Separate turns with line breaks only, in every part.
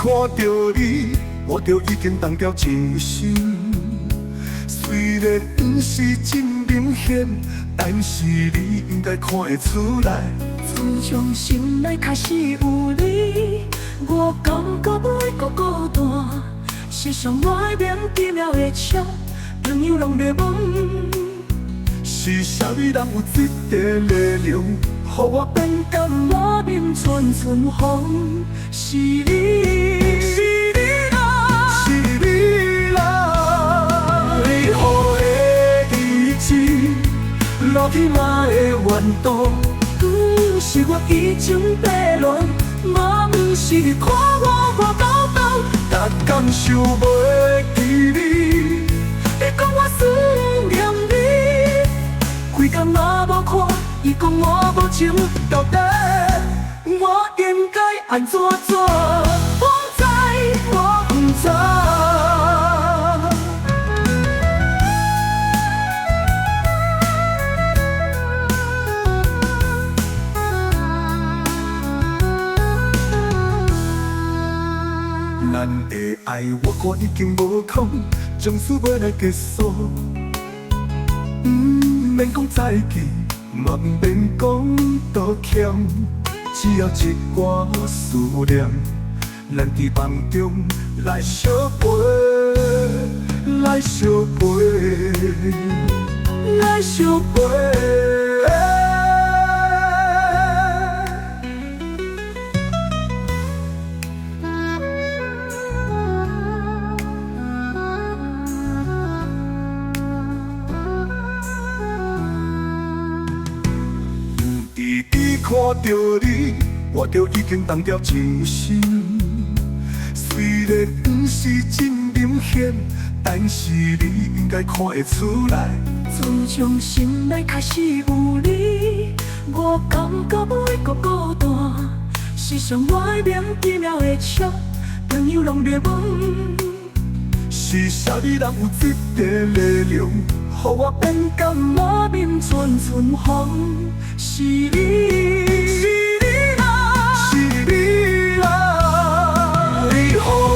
看到你，我就已经冻掉一身。虽然不是真明显，但是你应该看会出来。
自从心内开始有你，我感觉袂搁孤单。世上外面奇妙的笑，朋友拢在问，
是啥物人有这个力量，予我变甘
满面寸寸红。是你，是你啦，
是你啦！你予的意志，落去嘛会怨妒。
不是我已经白乱，嘛不是你看我高高，
逐天想袂记你，
会讲我思念你，规工嘛无看，伊讲我无情，到底我应该安怎做？我不知，我不知。
咱的爱，我看已经无空，从此袂来结束。不免讲再见，嘛不免讲道歉，只要一寡思念，咱伫梦中来相陪，来相陪，来相陪。看到你，我就已经冻掉一身。虽然不是真明显，但是你应该看会出来。
自从心内开始有你，我感觉袂搁孤单。世上外面奇妙的笑，朋友拢在问，
是啥物人有这个力量，予我变甘
满面寸寸红。是你，是你啦，
是你啦！你予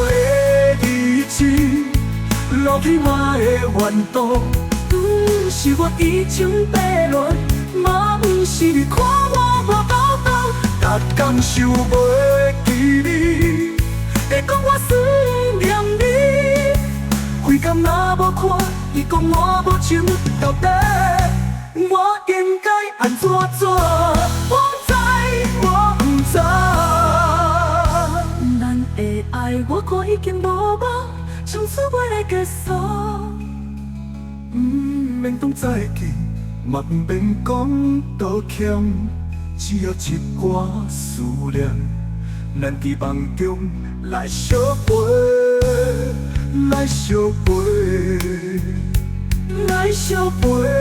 的意志，落去嘛会怨妒。
不是我已经白乱，嘛不是你看我无高高，
逐天想袂记你，
会讲我思念你，规工若无看，伊讲我无情，到底我应该安怎做？我不知，我不知。咱的爱，我看已经无望，从此袂来结束。
不免讲再见，嘛不免讲道歉，只要一寡思念，咱伫梦中来相陪，来相陪，
来相陪。